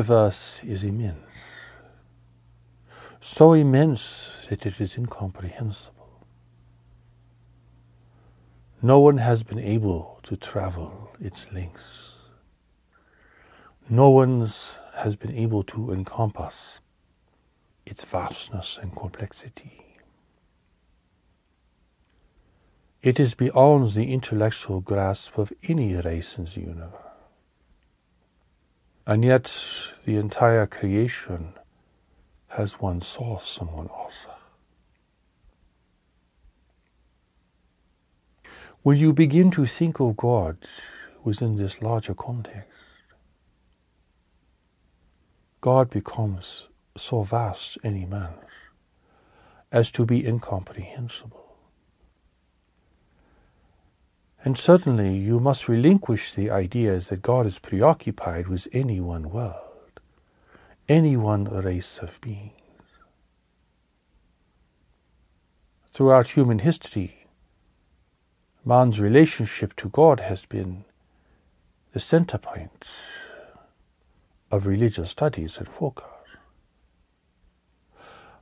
universe is immense, so immense that it is incomprehensible. No one has been able to travel its lengths. No one has been able to encompass its vastness and complexity. It is beyond the intellectual grasp of any race in the universe. And yet the entire creation has one source and one author. When you begin to think of God within this larger context, God becomes so vast and immense as to be incomprehensible. And certainly you must relinquish the ideas that God is preoccupied with any one world, any one race of beings. Throughout human history, man's relationship to God has been the center point of religious studies and focus.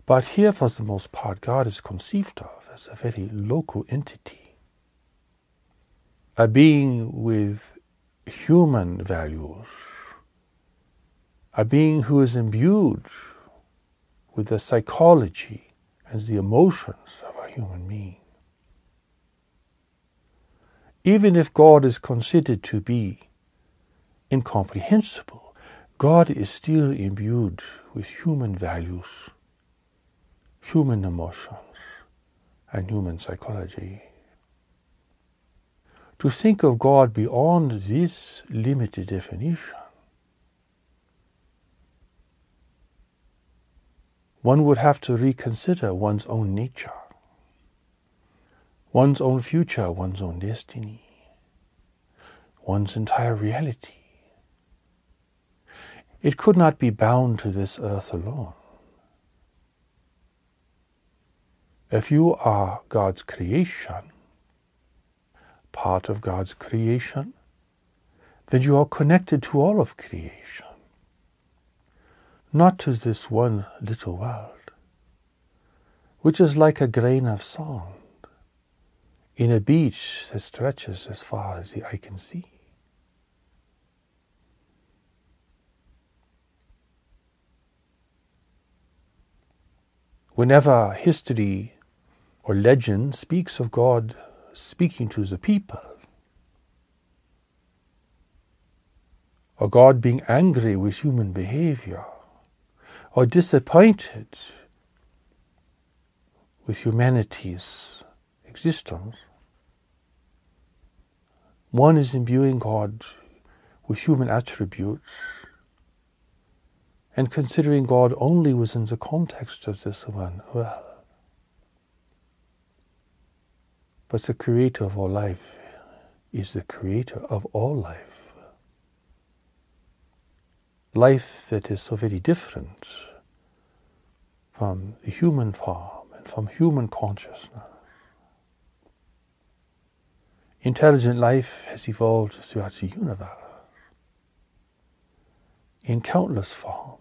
But here, for the most part, God is conceived of as a very local entity, a being with human values, a being who is imbued with the psychology and the emotions of a human being. Even if God is considered to be incomprehensible, God is still imbued with human values, human emotions, and human psychology. To think of God beyond this limited definition, one would have to reconsider one's own nature, one's own future, one's own destiny, one's entire reality. It could not be bound to this earth alone. If you are God's creation, part of God's creation, then you are connected to all of creation, not to this one little world, which is like a grain of sand in a beach that stretches as far as the eye can see. Whenever history or legend speaks of God speaking to the people, or God being angry with human behavior, or disappointed with humanity's existence, one is imbuing God with human attributes and considering God only within the context of this one world. But the creator of all life is the creator of all life. Life that is so very different from the human form and from human consciousness. Intelligent life has evolved throughout the universe in countless forms,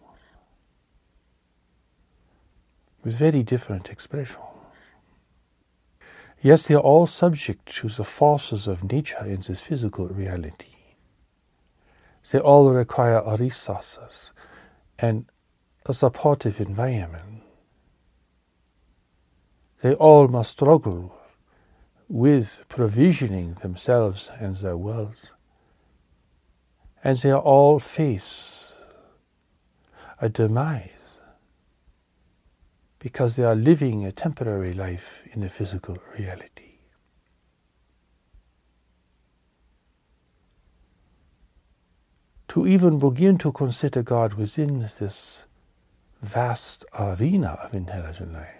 with very different expressions. Yes, they are all subject to the forces of nature in this physical reality. They all require resources and a supportive environment. They all must struggle with provisioning themselves and their world. And they all face a demise because they are living a temporary life in a physical reality. To even begin to consider God within this vast arena of intelligent life,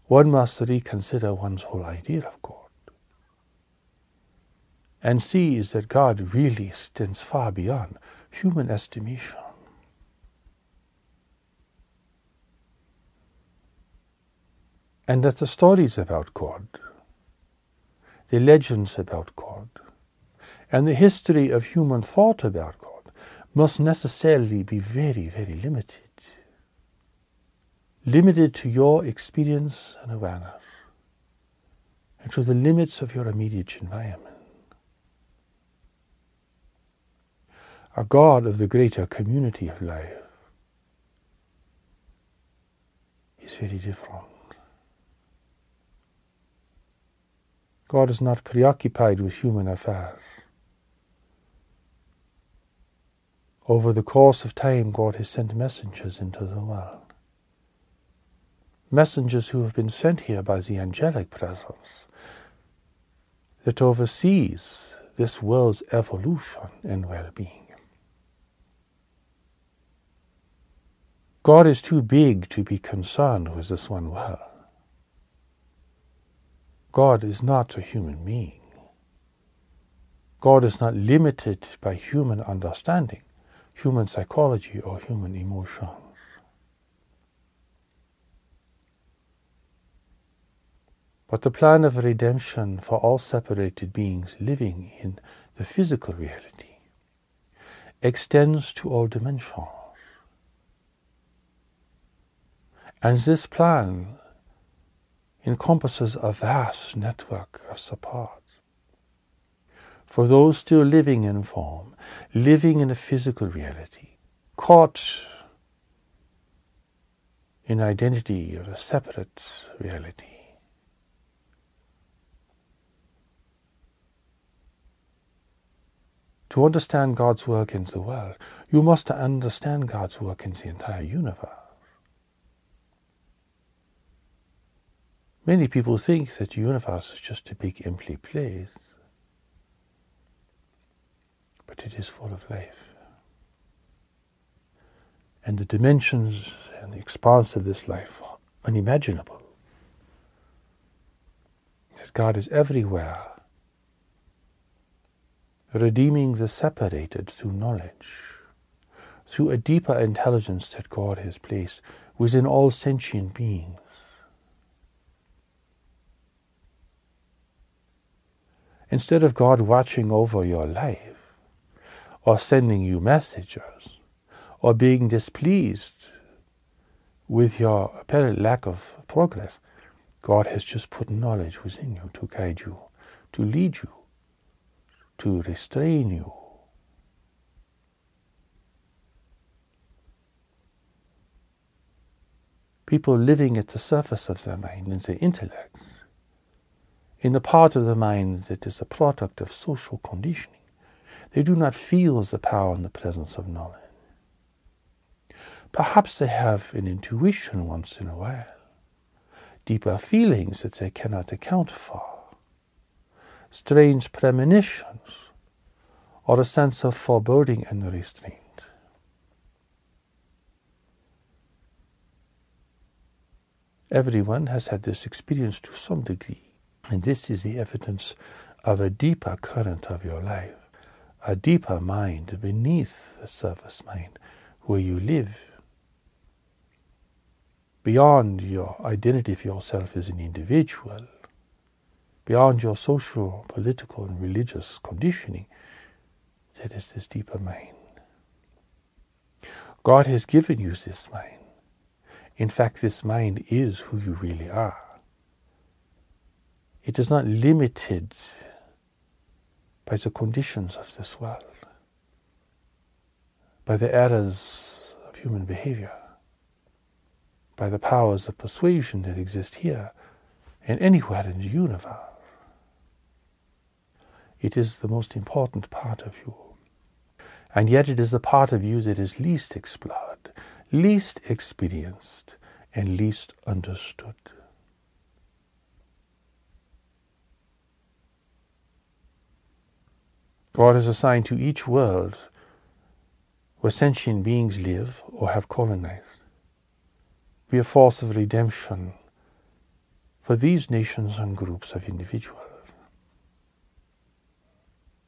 one must reconsider one's whole idea of God and see that God really extends far beyond human estimation. And that the stories about God, the legends about God, and the history of human thought about God must necessarily be very, very limited. Limited to your experience and awareness, and to the limits of your immediate environment. A God of the greater community of life is very different. God is not preoccupied with human affairs. Over the course of time, God has sent messengers into the world. Messengers who have been sent here by the Angelic Presence that oversees this world's evolution and well-being. God is too big to be concerned with this one world. God is not a human being. God is not limited by human understanding, human psychology, or human emotions. But the plan of redemption for all separated beings living in the physical reality extends to all dimensions. And this plan encompasses a vast network of support for those still living in form, living in a physical reality, caught in identity of a separate reality. To understand God's work in the world, you must understand God's work in the entire universe. Many people think that the universe is just a big empty place, but it is full of life. And the dimensions and the expanse of this life are unimaginable. That God is everywhere, redeeming the separated through knowledge, through a deeper intelligence that God has placed within all sentient beings. Instead of God watching over your life, or sending you messages, or being displeased with your apparent lack of progress, God has just put knowledge within you to guide you, to lead you, to restrain you. People living at the surface of their mind, in their intellect, in the part of the mind that is a product of social conditioning, they do not feel the power and the presence of knowledge. Perhaps they have an intuition once in a while, deeper feelings that they cannot account for, strange premonitions, or a sense of foreboding and restraint. Everyone has had this experience to some degree, and this is the evidence of a deeper current of your life, a deeper mind beneath the surface mind where you live. Beyond your identity of yourself as an individual, beyond your social, political, and religious conditioning, there is this deeper mind. God has given you this mind. In fact, this mind is who you really are. It is not limited by the conditions of this world, by the errors of human behavior, by the powers of persuasion that exist here and anywhere in the universe. It is the most important part of you. And yet it is the part of you that is least explored, least experienced, and least understood. God has assigned to each world where sentient beings live or have colonized be a force of redemption for these nations and groups of individuals.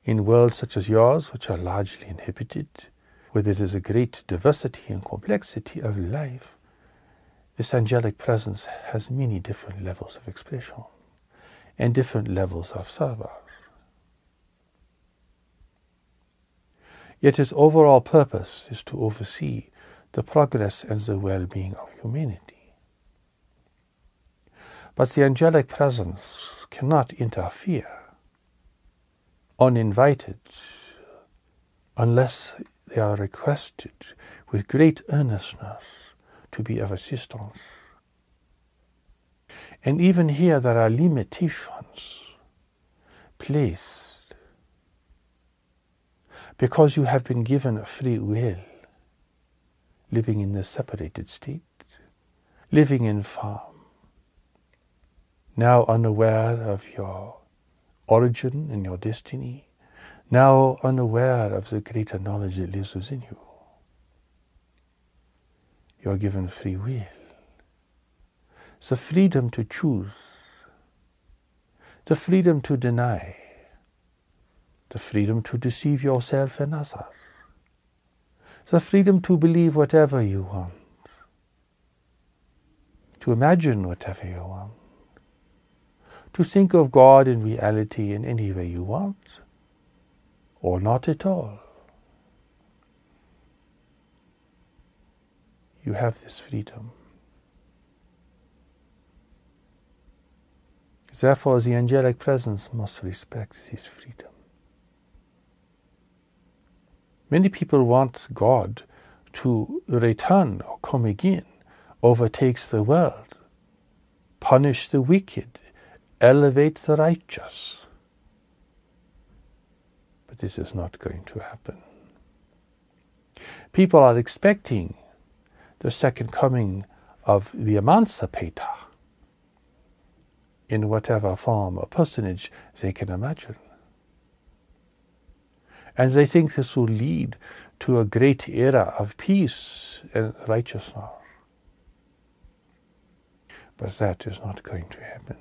In worlds such as yours, which are largely inhabited, where there is a great diversity and complexity of life, this angelic presence has many different levels of expression and different levels of service. Yet its overall purpose is to oversee the progress and the well-being of humanity. But the angelic presence cannot interfere uninvited unless they are requested with great earnestness to be of assistance. And even here there are limitations placed because you have been given a free will, living in the separated state, living in farm, now unaware of your origin and your destiny, now unaware of the greater knowledge that lives within you. You are given free will, the freedom to choose, the freedom to deny, the freedom to deceive yourself and others, the freedom to believe whatever you want, to imagine whatever you want, to think of God in reality in any way you want, or not at all. You have this freedom. Therefore, the angelic presence must respect this freedom. Many people want God to return or come again, overtakes the world, punish the wicked, elevate the righteous. But this is not going to happen. People are expecting the second coming of the emancipator in whatever form or personage they can imagine. And they think this will lead to a great era of peace and righteousness. But that is not going to happen.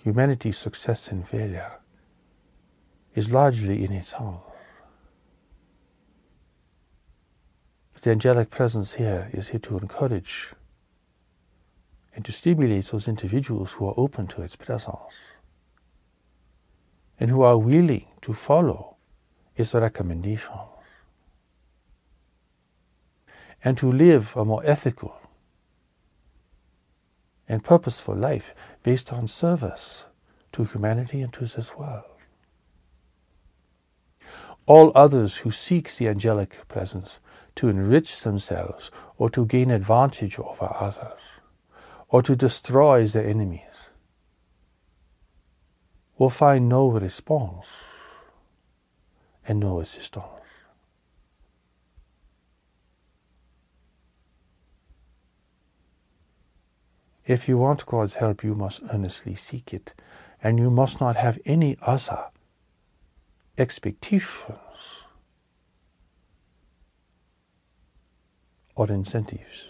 Humanity's success and failure is largely in its hands. But the angelic presence here is here to encourage and to stimulate those individuals who are open to its presence and who are willing to follow its recommendations and to live a more ethical and purposeful life based on service to humanity and to this world. All others who seek the angelic presence to enrich themselves or to gain advantage over others or to destroy their enemies will find no response and no assistance. If you want God's help, you must earnestly seek it, and you must not have any other expectations or incentives.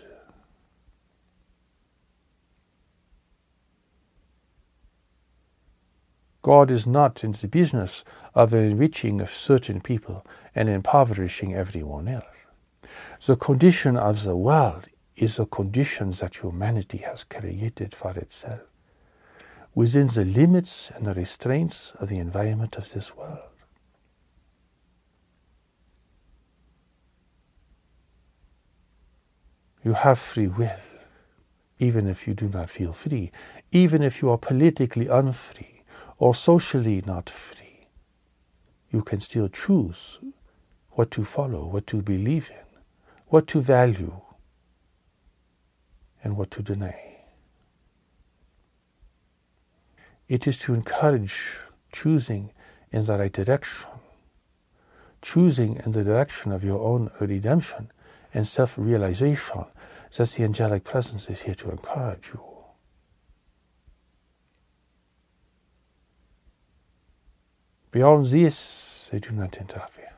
God is not in the business of enriching certain people and impoverishing everyone else. The condition of the world is a condition that humanity has created for itself within the limits and the restraints of the environment of this world. You have free will, even if you do not feel free, even if you are politically unfree or socially not free. You can still choose what to follow, what to believe in, what to value, and what to deny. It is to encourage choosing in the right direction, choosing in the direction of your own redemption and self-realization, that the angelic presence is here to encourage you. Beyond this, they do not interfere.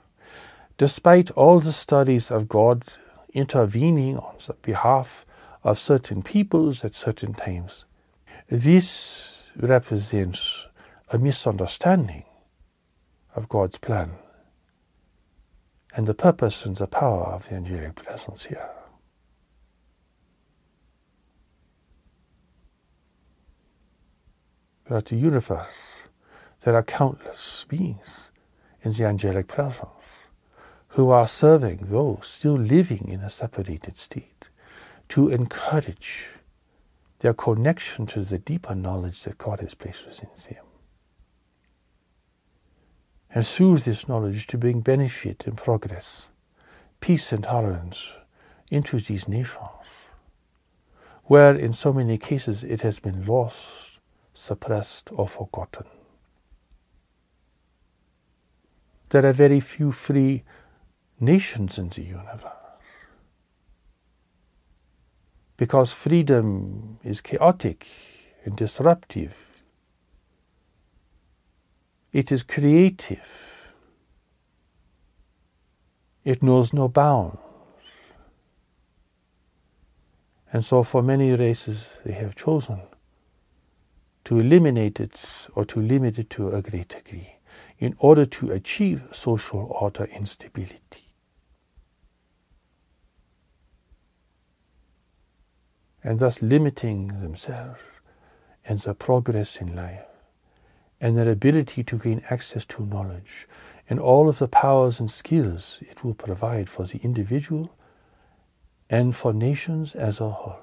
Despite all the studies of God intervening on the behalf of certain peoples at certain times, this represents a misunderstanding of God's plan and the purpose and the power of the angelic presence here. Throughout the universe, there are countless beings in the Angelic Presence, who are serving those still living in a separated state, to encourage their connection to the deeper knowledge that God has placed within them. And through this knowledge to bring benefit and progress, peace and tolerance into these nations, where in so many cases it has been lost, suppressed, or forgotten. There are very few free nations in the universe, because freedom is chaotic and disruptive. It is creative. It knows no bounds. And so for many races, they have chosen to eliminate it or to limit it to a great degree in order to achieve social order and stability. And thus limiting themselves and their progress in life and their ability to gain access to knowledge and all of the powers and skills it will provide for the individual and for nations as a whole.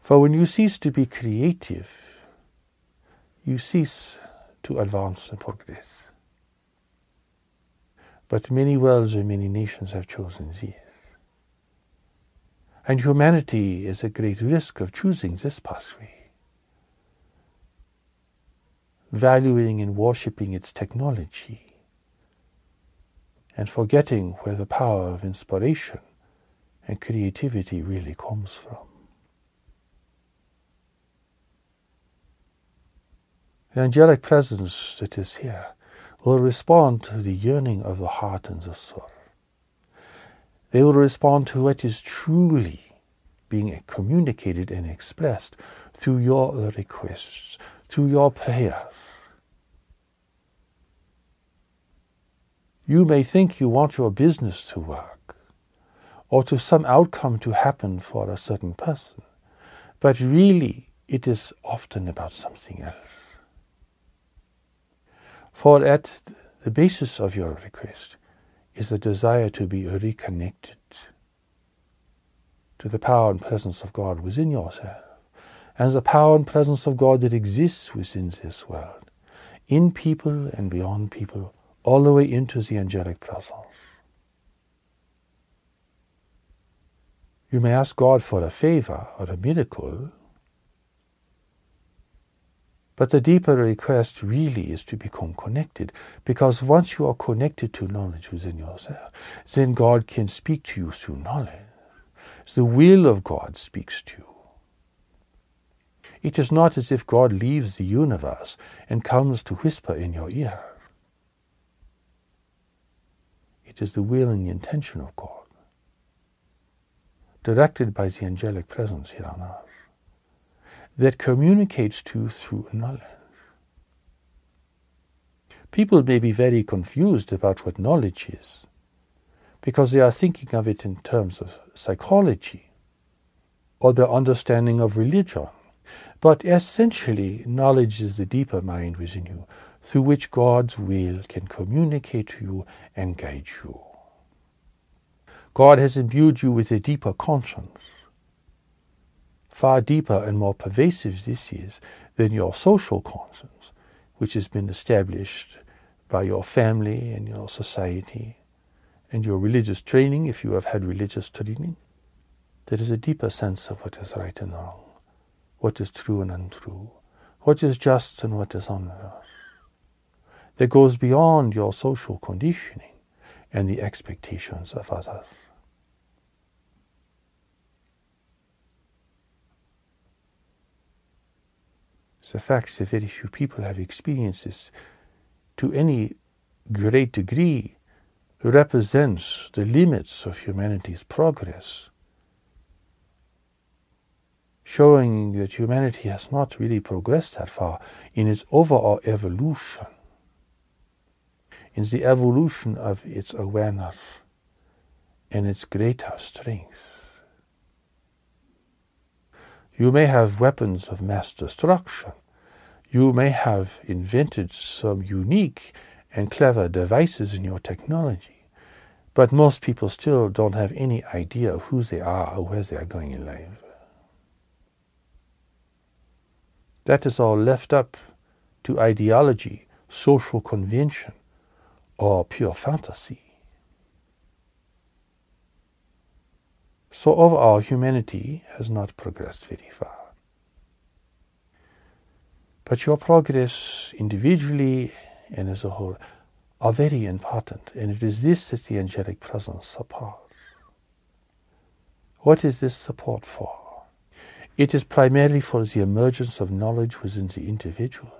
For when you cease to be creative, you cease to advance and progress. But many worlds and many nations have chosen this. And humanity is at great risk of choosing this pathway, valuing and worshipping its technology, and forgetting where the power of inspiration and creativity really comes from. The angelic presence that is here will respond to the yearning of the heart and the soul. They will respond to what is truly being communicated and expressed through your requests, through your prayers. You may think you want your business to work, or to some outcome to happen for a certain person, but really it is often about something else. For at the basis of your request is the desire to be reconnected to the power and presence of God within yourself, and the power and presence of God that exists within this world, in people and beyond people, all the way into the angelic presence. You may ask God for a favor or a miracle, but the deeper request really is to become connected, because once you are connected to knowledge within yourself, then God can speak to you through knowledge. The will of God speaks to you. It is not as if God leaves the universe and comes to whisper in your ear. It is the will and the intention of God, directed by the angelic presence here on earth, that communicates to you through knowledge. People may be very confused about what knowledge is, because they are thinking of it in terms of psychology or their understanding of religion. But essentially, knowledge is the deeper mind within you, through which God's will can communicate to you and guide you. God has imbued you with a deeper conscience, far deeper and more pervasive this is than your social conscience, which has been established by your family and your society and your religious training, if you have had religious training. There is a deeper sense of what is right and wrong, what is true and untrue, what is just and what is unjust, that goes beyond your social conditioning and the expectations of others. The fact that very few people have experienced this to any great degree represents the limits of humanity's progress, showing that humanity has not really progressed that far in its overall evolution, in the evolution of its awareness and its greater strength. You may have weapons of mass destruction. You may have invented some unique and clever devices in your technology, but most people still don't have any idea of who they are or where they are going in life. That is all left up to ideology, social convention, or pure fantasy. So overall, humanity has not progressed very far. But your progress individually and as a whole are very important, and it is this that the angelic presence supports. What is this support for? It is primarily for the emergence of knowledge within the individual,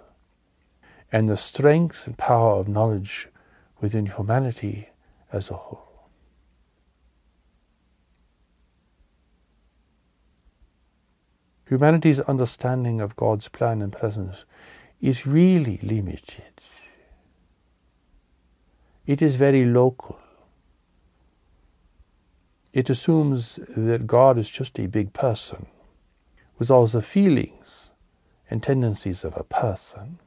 and the strength and power of knowledge within humanity as a whole. Humanity's understanding of God's plan and presence is really limited. It is very local. It assumes that God is just a big person with all the feelings and tendencies of a person.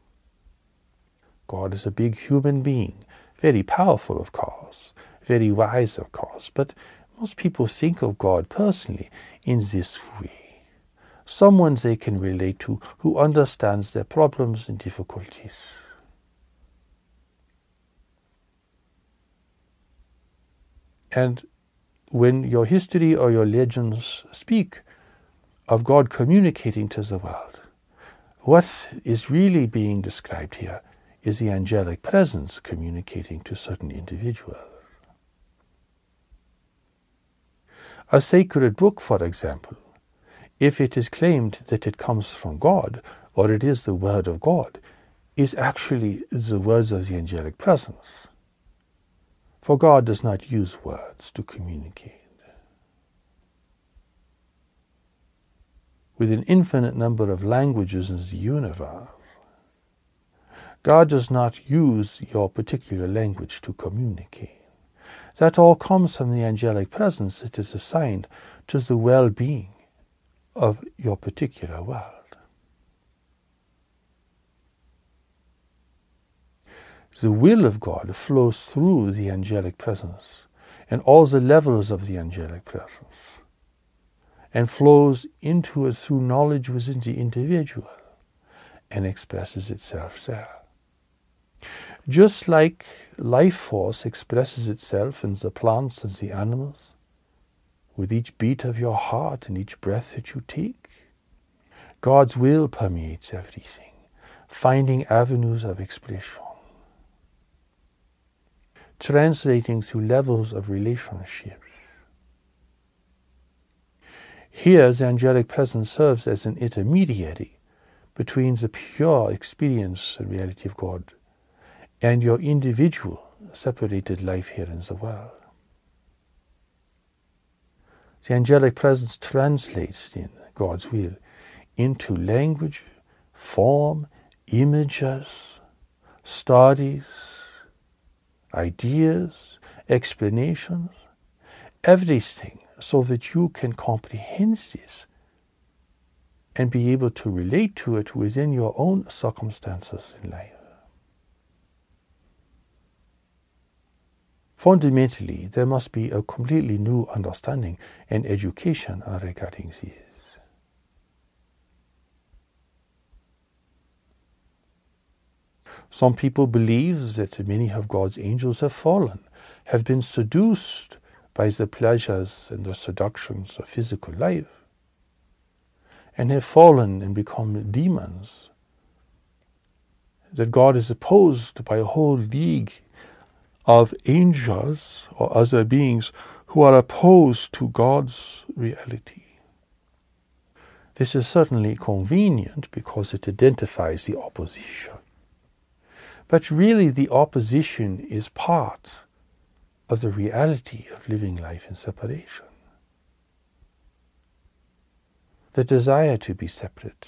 God is a big human being, very powerful, of course, very wise, of course, but most people think of God personally in this way. Someone they can relate to who understands their problems and difficulties. And when your history or your legends speak of God communicating to the world, what is really being described here is the angelic presence communicating to certain individuals. A sacred book, for example, if it is claimed that it comes from God, or it is the word of God, is actually the words of the angelic presence. For God does not use words to communicate. With an infinite number of languages in the universe, God does not use your particular language to communicate. That all comes from the angelic presence that is assigned to the well-being of your particular world. The will of God flows through the angelic presence and all the levels of the angelic presence, and flows into it through knowledge within the individual and expresses itself there. Just like life force expresses itself in the plants and the animals, with each beat of your heart and each breath that you take, God's will permeates everything, finding avenues of expression, translating through levels of relationships. Here, the angelic presence serves as an intermediary between the pure experience and reality of God and your individual separated life here in the world. The angelic presence translates then God's will into language, form, images, studies, ideas, explanations, everything, so that you can comprehend this and be able to relate to it within your own circumstances in life. Fundamentally, there must be a completely new understanding and education regarding this. Some people believe that many of God's angels have fallen, have been seduced by the pleasures and the seductions of physical life, and have fallen and become demons. That God is opposed by a whole league of angels or other beings who are opposed to God's reality. This is certainly convenient because it identifies the opposition. But really the opposition is part of the reality of living life in separation. The desire to be separate,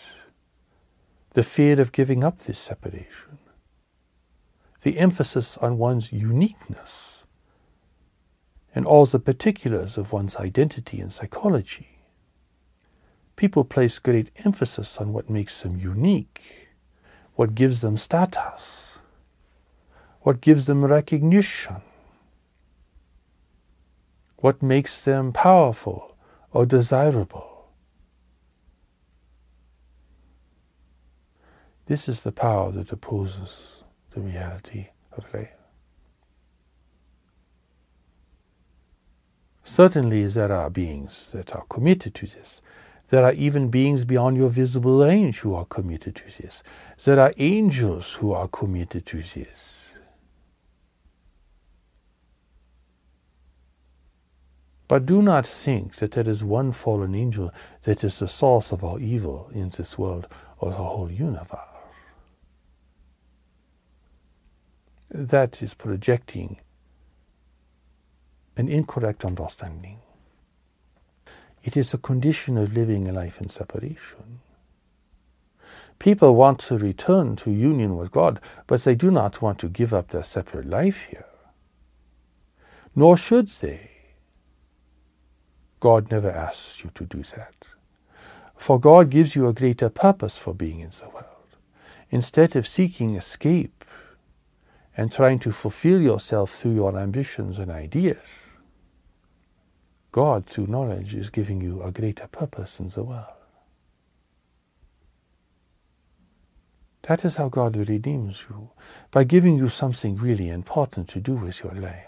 the fear of giving up this separation, the emphasis on one's uniqueness, and all the particulars of one's identity and psychology. People place great emphasis on what makes them unique, what gives them status, what gives them recognition, what makes them powerful or desirable. This is the power that opposes the reality of life. Certainly there are beings that are committed to this. There are even beings beyond your visible range who are committed to this. There are angels who are committed to this. But do not think that there is one fallen angel that is the source of all evil in this world or the whole universe. That is projecting an incorrect understanding. It is a condition of living a life in separation. People want to return to union with God, but they do not want to give up their separate life here. Nor should they. God never asks you to do that. For God gives you a greater purpose for being in the world. Instead of seeking escape and trying to fulfill yourself through your ambitions and ideas, God, through knowledge, is giving you a greater purpose in the world. That is how God redeems you, by giving you something really important to do with your life.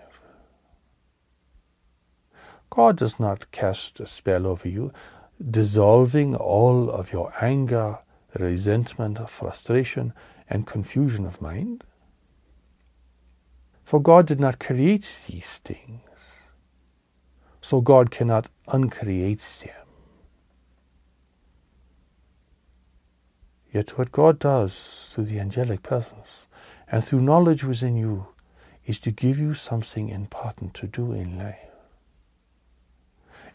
God does not cast a spell over you, dissolving all of your anger, resentment, frustration, and confusion of mind. For God did not create these things, so God cannot uncreate them. Yet what God does through the angelic presence and through knowledge within you is to give you something important to do in life.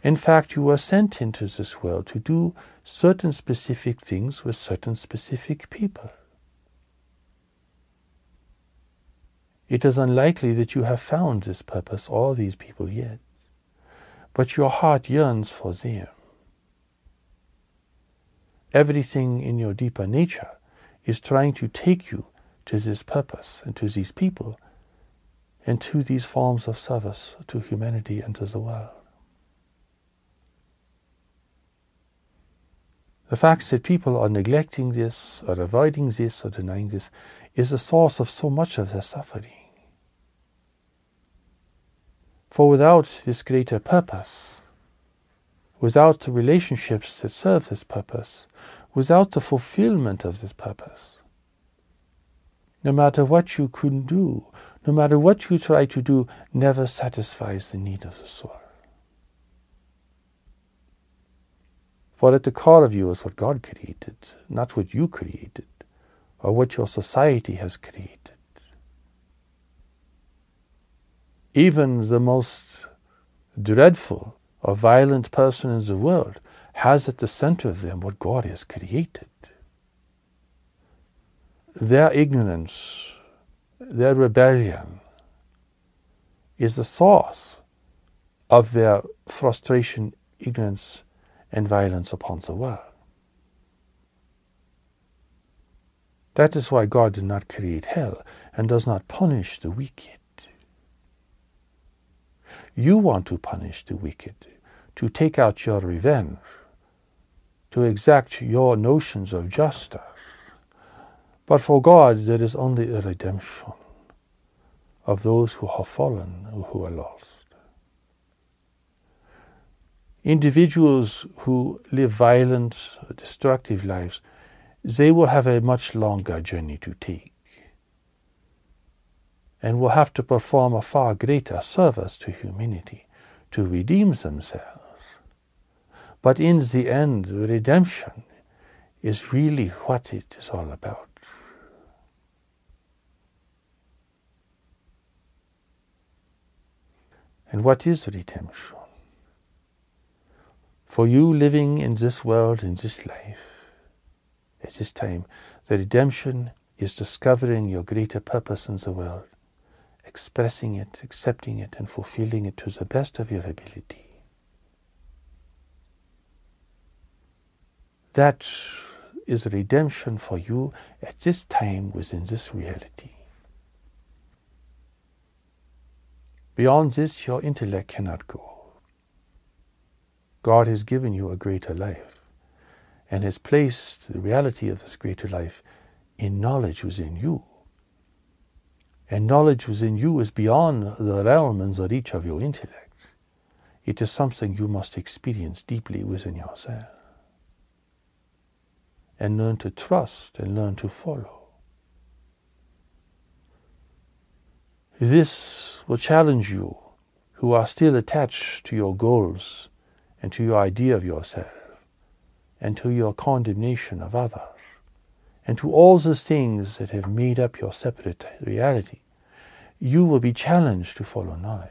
In fact, you are sent into this world to do certain specific things with certain specific people. It is unlikely that you have found this purpose or these people yet, but your heart yearns for them. Everything in your deeper nature is trying to take you to this purpose and to these people and to these forms of service to humanity and to the world. The fact that people are neglecting this or avoiding this or denying this is the source of so much of their suffering. For without this greater purpose, without the relationships that serve this purpose, without the fulfillment of this purpose, no matter what you could do, no matter what you try to do, never satisfies the need of the soul. For at the core of you is what God created, not what you created, or what your society has created. Even the most dreadful or violent person in the world has at the center of them what God has created. Their ignorance, their rebellion is the source of their frustration, ignorance, and violence upon the world. That is why God did not create hell and does not punish the wicked. You want to punish the wicked, to take out your revenge, to exact your notions of justice. But for God, there is only a redemption of those who have fallen, who are lost. Individuals who live violent, destructive lives, they will have a much longer journey to take and will have to perform a far greater service to humanity to redeem themselves. But in the end, redemption is really what it is all about. And what is redemption? For you living in this world, in this life, at this time, the redemption is discovering your greater purpose in the world, expressing it, accepting it, and fulfilling it to the best of your ability. That is redemption for you at this time within this reality. Beyond this, your intellect cannot go. God has given you a greater life and has placed the reality of this greater life in knowledge within you. And knowledge within you is beyond the realm and the reach of your intellect. It is something you must experience deeply within yourself and learn to trust and learn to follow. This will challenge you who are still attached to your goals and to your idea of yourself and to your condemnation of others and to all those things that have made up your separate reality. You will be challenged to follow knowledge,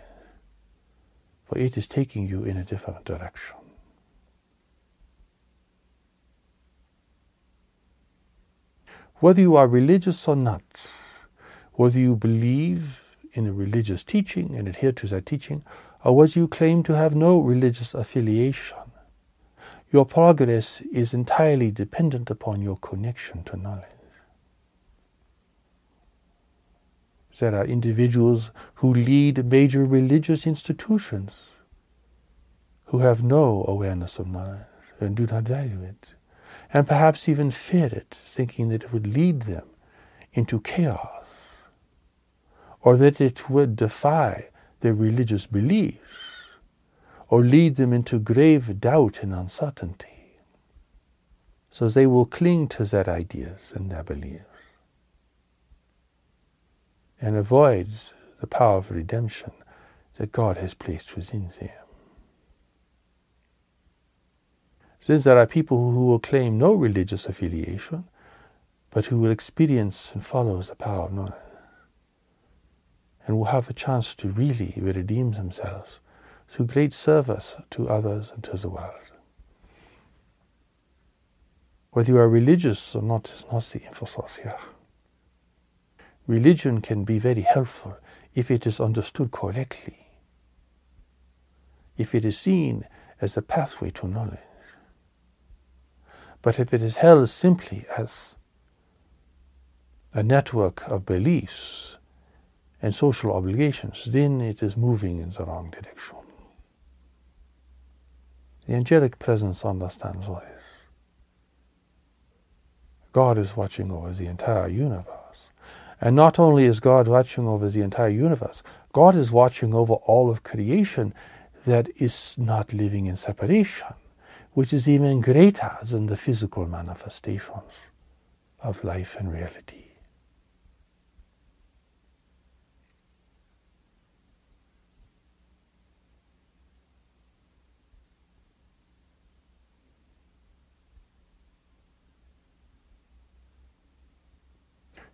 for it is taking you in a different direction. Whether you are religious or not, whether you believe in a religious teaching and adhere to that teaching, or whether you claim to have no religious affiliation, your progress is entirely dependent upon your connection to knowledge. There are individuals who lead major religious institutions who have no awareness of knowledge and do not value it, and perhaps even fear it, thinking that it would lead them into chaos, or that it would defy their religious beliefs, or lead them into grave doubt and uncertainty. So they will cling to their ideas and their beliefs and avoid the power of redemption that God has placed within them. Since there are people who will claim no religious affiliation, but who will experience and follow the power of knowledge, and will have a chance to really redeem themselves through great service to others and to the world. Whether you are religious or not is not the emphasis here. Religion can be very helpful if it is understood correctly, if it is seen as a pathway to knowledge. But if it is held simply as a network of beliefs and social obligations, then it is moving in the wrong direction. The angelic presence understands all this. God is watching over the entire universe. And not only is God watching over the entire universe, God is watching over all of creation that is not living in separation, which is even greater than the physical manifestations of life and reality.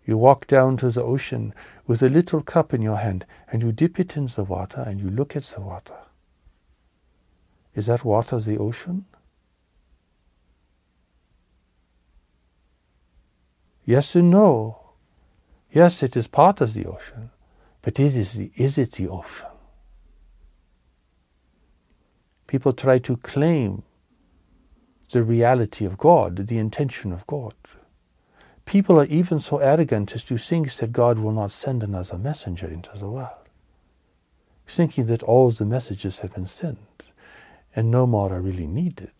You walk down to the ocean with a little cup in your hand and you dip it in the water and you look at the water. Is that water the ocean? Yes and no. Yes, it is part of the ocean, but is it the ocean? People try to claim the reality of God, the intention of God. People are even so arrogant as to think that God will not send another messenger into the world, thinking that all the messages have been sent and no more are really needed.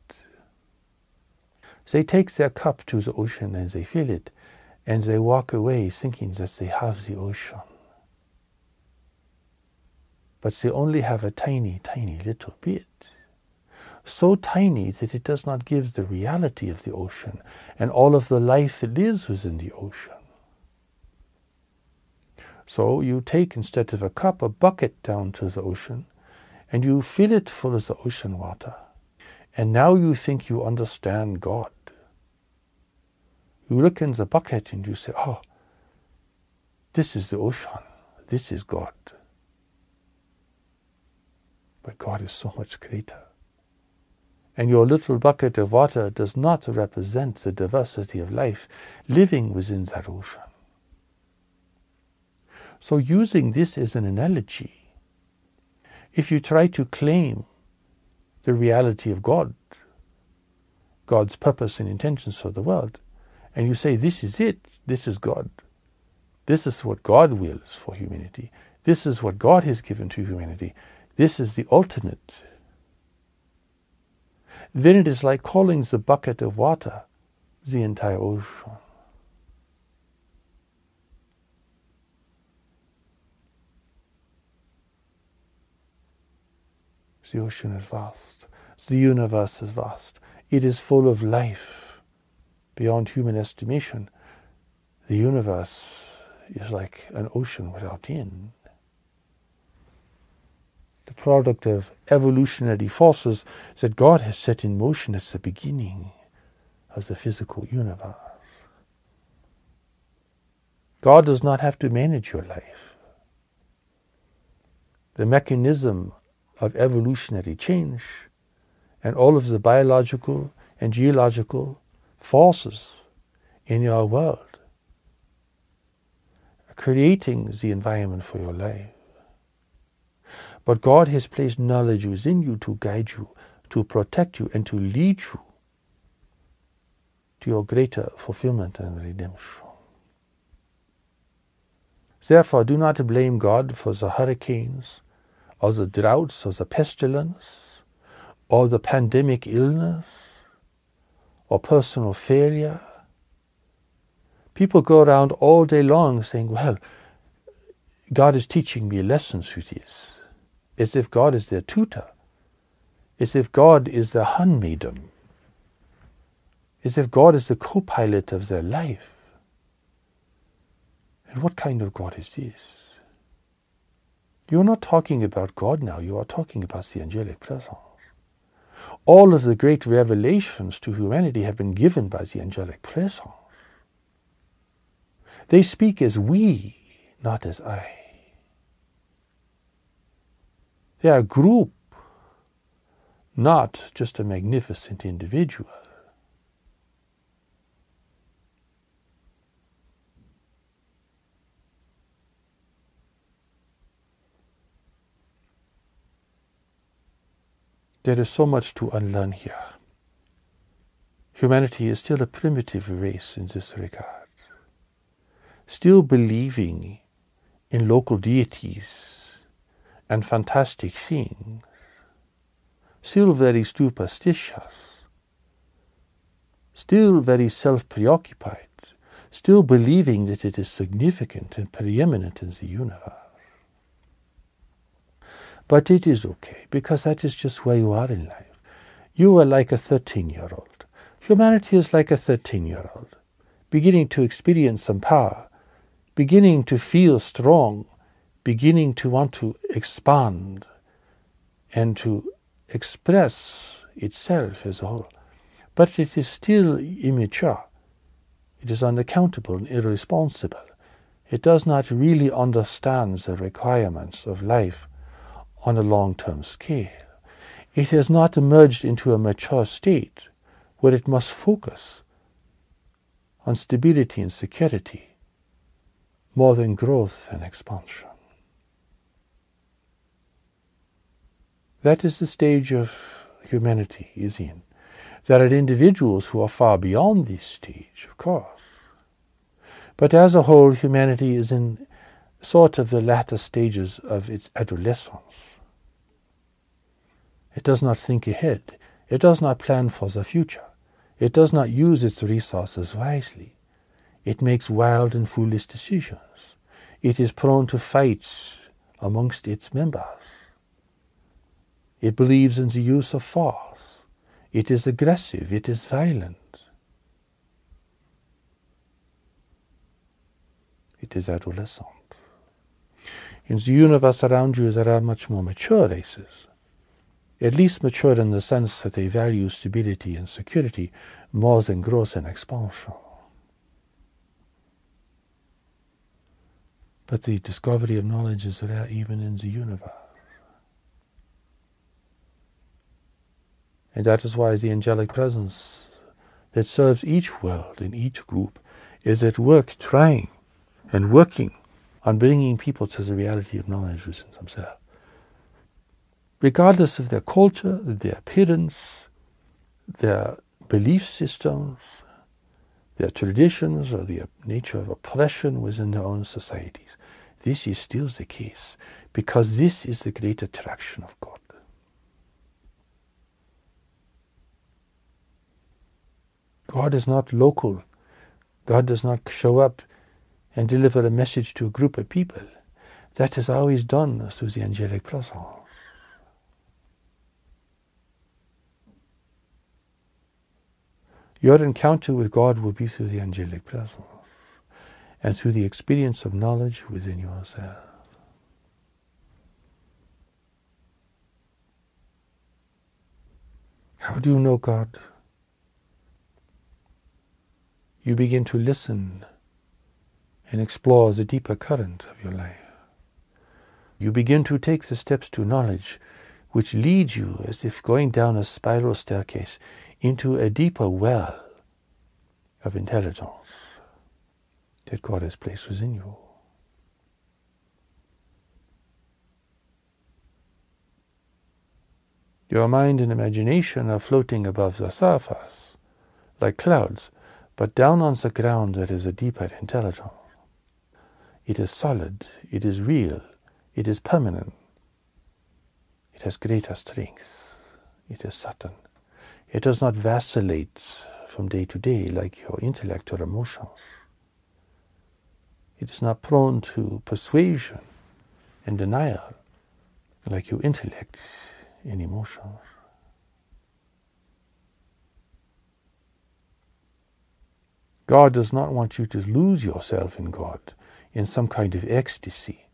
They take their cup to the ocean and they fill it, and they walk away thinking that they have the ocean. But they only have a tiny, tiny little bit. So tiny that it does not give the reality of the ocean and all of the life that lives within the ocean. So you take, instead of a cup, a bucket down to the ocean, and you fill it full of the ocean water. And now you think you understand God. You look in the bucket and you say, oh, this is the ocean, this is God. But God is so much greater. And your little bucket of water does not represent the diversity of life living within that ocean. So using this as an analogy, if you try to claim the reality of God, God's purpose and intentions for the world, and you say, this is it, this is God. This is what God wills for humanity. This is what God has given to humanity. This is the ultimate. Then it is like calling the bucket of water the entire ocean. The ocean is vast. The universe is vast. It is full of life beyond human estimation. The universe is like an ocean without end. The product of evolutionary forces that God has set in motion at the beginning of the physical universe. God does not have to manage your life. The mechanism of evolutionary change and all of the biological and geological forces in your world are creating the environment for your life. But God has placed knowledge within you to guide you, to protect you, and to lead you to your greater fulfillment and redemption. Therefore, do not blame God for the hurricanes, or the droughts, or the pestilence, or the pandemic illness, or personal failure. People go around all day long saying, well, God is teaching me lessons through this, as if God is their tutor, as if God is their handmaiden, as if God is the co-pilot of their life. And what kind of God is this? You are not talking about God now, you are talking about the angelic presence. All of the great revelations to humanity have been given by the angelic presence. They speak as we, not as I. They are a group, not just a magnificent individual. There is so much to unlearn here. Humanity is still a primitive race in this regard, still believing in local deities and fantastic things, still very superstitious, still very self-preoccupied, still believing that it is significant and preeminent in the universe. But it is okay, because that is just where you are in life. You are like a 13-year-old. Humanity is like a 13-year-old, beginning to experience some power, beginning to feel strong, beginning to want to expand and to express itself as a whole. But it is still immature. It is unaccountable and irresponsible. It does not really understand the requirements of life on a long-term scale. It has not emerged into a mature state where it must focus on stability and security more than growth and expansion. That is the stage of humanity is in. There are individuals who are far beyond this stage, of course. But as a whole, humanity is in sort of the latter stages of its adolescence. It does not think ahead. It does not plan for the future. It does not use its resources wisely. It makes wild and foolish decisions. It is prone to fights amongst its members. It believes in the use of force. It is aggressive. It is violent. It is adolescent. In the universe around you, there are much more mature races. At least mature in the sense that they value stability and security more than growth and expansion. But the discovery of knowledge is rare even in the universe. And that is why the angelic presence that serves each world and each group is at work trying and working on bringing people to the reality of knowledge within themselves. Regardless of their culture, their appearance, their belief systems, their traditions or the nature of oppression within their own societies. This is still the case, because this is the great attraction of God. God is not local. God does not show up and deliver a message to a group of people. That is always done through the angelic presence. Your encounter with God will be through the angelic presence and through the experience of knowledge within yourself. How do you know God? You begin to listen and explore the deeper current of your life. You begin to take the steps to knowledge which lead you, as if going down a spiral staircase, into a deeper well of intelligence that God has placed within you. Your mind and imagination are floating above the surface like clouds, but down on the ground there is a deeper intelligence. It is solid, it is real, it is permanent. It has greater strength, it is certain. It does not vacillate from day to day like your intellect or emotions. It is not prone to persuasion and denial like your intellect and emotions. God does not want you to lose yourself in God, in some kind of ecstasy.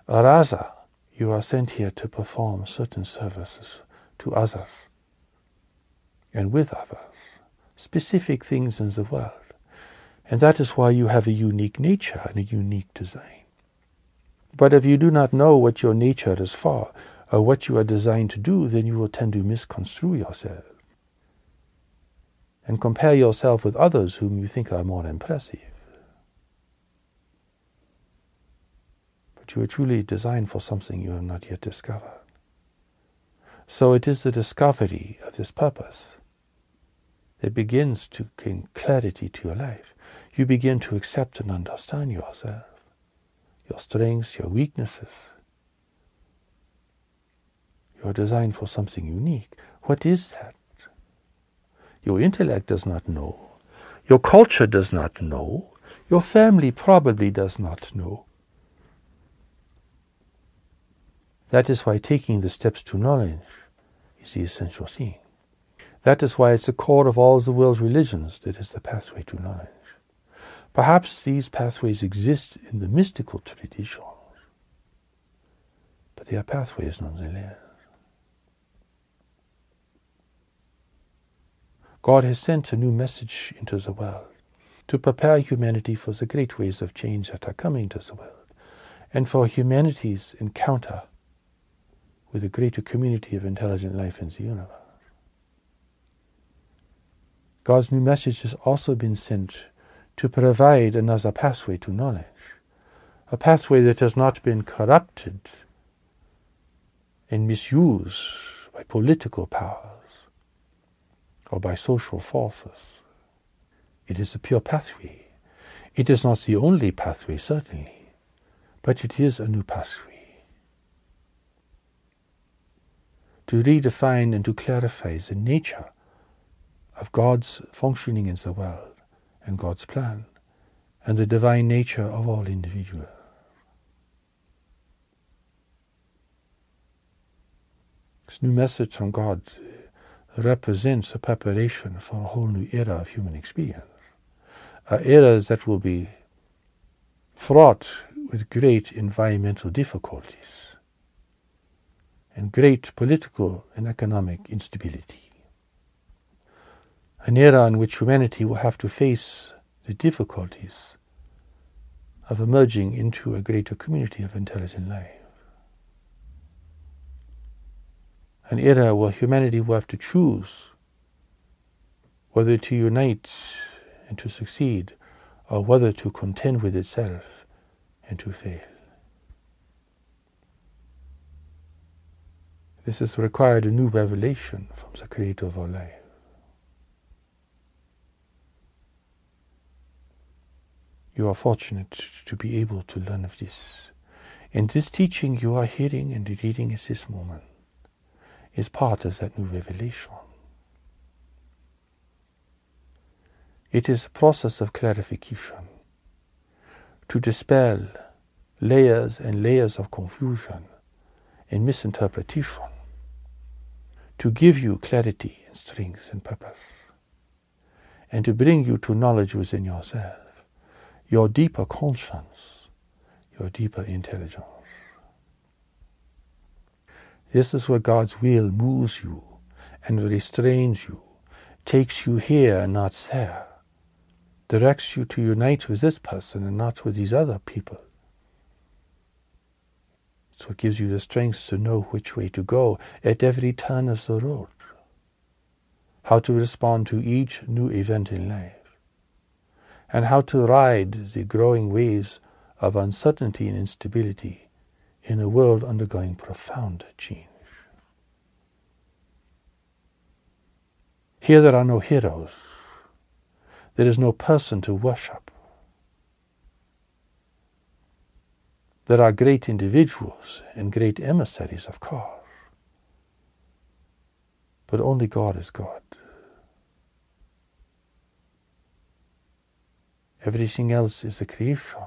Rather, you are sent here to perform certain services to others and with others, specific things in the world. And that is why you have a unique nature and a unique design. But if you do not know what your nature is for, or what you are designed to do, then you will tend to misconstrue yourself and compare yourself with others whom you think are more impressive. But you are truly designed for something you have not yet discovered. So it is the discovery of this purpose that begins to gain clarity to your life. You begin to accept and understand yourself, your strengths, your weaknesses. You are designed for something unique. What is that? Your intellect does not know. Your culture does not know. Your family probably does not know. That is why taking the steps to knowledge is the essential thing. That is why it's the core of all the world's religions, that is the pathway to knowledge. Perhaps these pathways exist in the mystical traditions, but they are pathways nonetheless. God has sent a new message into the world to prepare humanity for the great waves of change that are coming to the world, and for humanity's encounter with a greater community of intelligent life in the universe. God's new message has also been sent to provide another pathway to knowledge, a pathway that has not been corrupted and misused by political powers or by social forces. It is a pure pathway. It is not the only pathway, certainly, but it is a new pathway to redefine and to clarify the nature of God's functioning in the world and God's plan and the divine nature of all individuals. This new message from God represents a preparation for a whole new era of human experience, an era that will be fraught with great environmental difficulties and great political and economic instability. An era in which humanity will have to face the difficulties of emerging into a greater community of intelligent life. An era where humanity will have to choose whether to unite and to succeed, or whether to contend with itself and to fail. This has required a new revelation from the Creator of our life. You are fortunate to be able to learn of this. And this teaching you are hearing and reading at this moment is part of that new revelation. It is a process of clarification to dispel layers and layers of confusion and misinterpretation, to give you clarity and strength and purpose, and to bring you to knowledge within yourself, your deeper conscience, your deeper intelligence. This is where God's will moves you and restrains you, takes you here and not there, directs you to unite with this person and not with these other people. So it gives you the strength to know which way to go at every turn of the road, how to respond to each new event in life, and how to ride the growing waves of uncertainty and instability in a world undergoing profound change. Here there are no heroes. There is no person to worship. There are great individuals and great emissaries, of course, but only God is God. Everything else is a creation,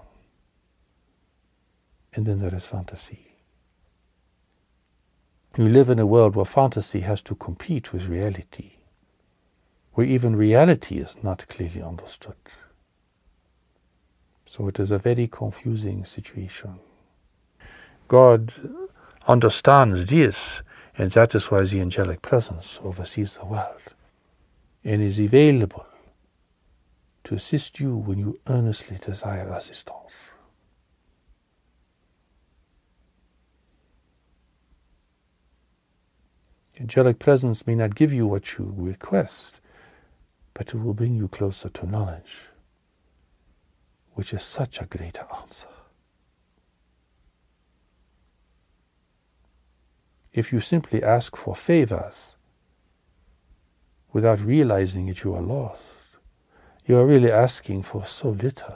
and then there is fantasy. We live in a world where fantasy has to compete with reality, where even reality is not clearly understood. So it is a very confusing situation. God understands this, and that is why the angelic presence oversees the world and is available to assist you when you earnestly desire assistance. The angelic presence may not give you what you request, but it will bring you closer to knowledge, which is such a greater answer. If you simply ask for favors without realizing that you are lost, you are really asking for so little.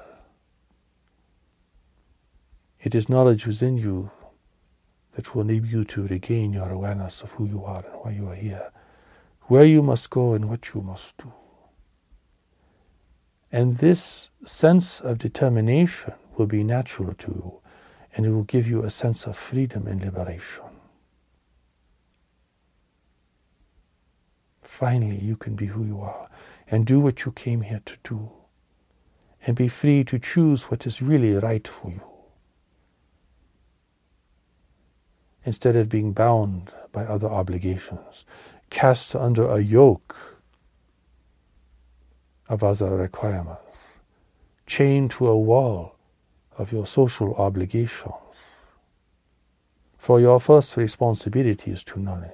It is knowledge within you that will enable you to regain your awareness of who you are and why you are here, where you must go and what you must do. And this sense of determination will be natural to you, and it will give you a sense of freedom and liberation. Finally, you can be who you are and do what you came here to do, and be free to choose what is really right for you, instead of being bound by other obligations, cast under a yoke of other requirements, chained to a wall of your social obligations. For your first responsibility is to knowledge,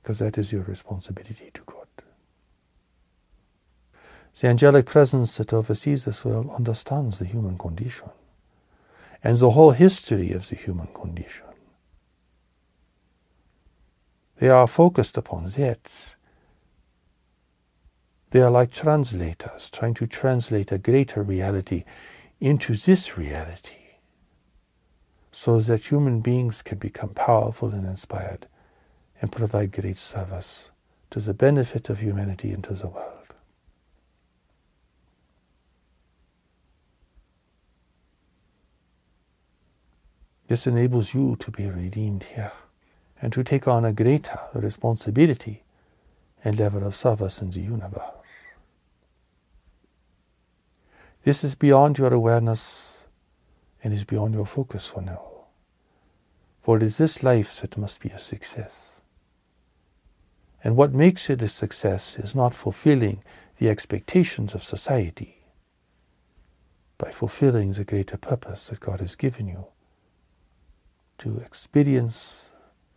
because that is your responsibility to God. The angelic presence that oversees this world understands the human condition and the whole history of the human condition. They are focused upon that. They are like translators, trying to translate a greater reality into this reality, so that human beings can become powerful and inspired and provide great service to the benefit of humanity and to the world. This enables you to be redeemed here and to take on a greater responsibility and level of service in the universe. This is beyond your awareness and is beyond your focus for now. For it is this life that must be a success. And what makes it a success is not fulfilling the expectations of society, by fulfilling the greater purpose that God has given you to experience,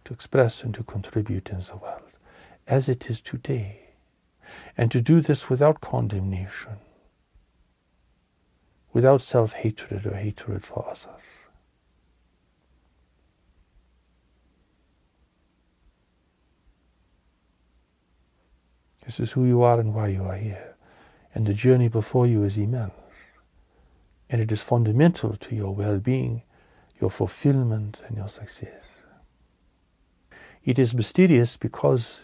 to express, and to contribute in the world as it is today, and to do this without condemnation, without self-hatred or hatred for others. This is who you are and why you are here. and the journey before you is immense. And it is fundamental to your well-being, your fulfillment, and your success. It is mysterious because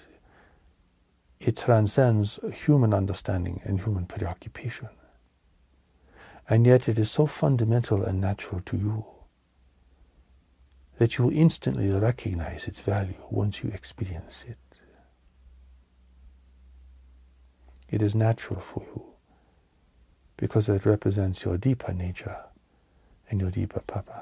it transcends human understanding and human preoccupation. And yet it is so fundamental and natural to you that you will instantly recognize its value once you experience it. It is natural for you because it represents your deeper nature and your deeper purpose.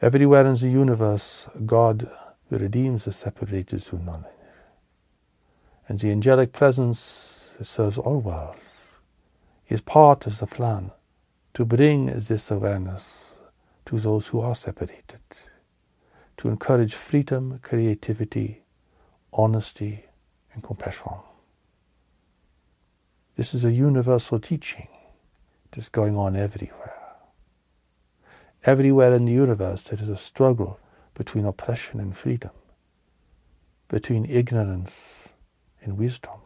Everywhere in the universe, God redeems the separated through knowledge. And the angelic presence that serves all worlds is part of the plan to bring this awareness to those who are separated, to encourage freedom, creativity, honesty, and compassion. This is a universal teaching that is going on everywhere. Everywhere in the universe there is a struggle between oppression and freedom, between ignorance and wisdom.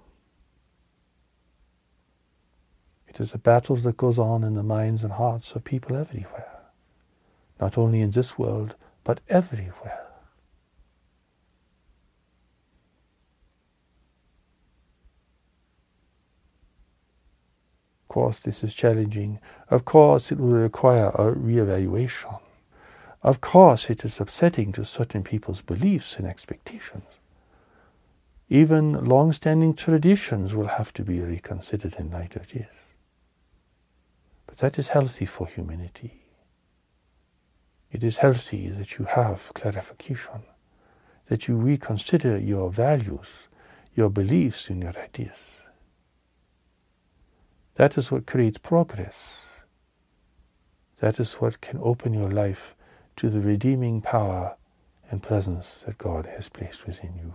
It is a battle that goes on in the minds and hearts of people everywhere, not only in this world, but everywhere. Of course, this is challenging. Of course, it will require a re-evaluation. Of course, it is upsetting to certain people's beliefs and expectations. Even long-standing traditions will have to be reconsidered in light of this. But that is healthy for humanity. It is healthy that you have clarification, that you reconsider your values, your beliefs, and your ideas. That is what creates progress. That is what can open your life to the redeeming power and presence that God has placed within you.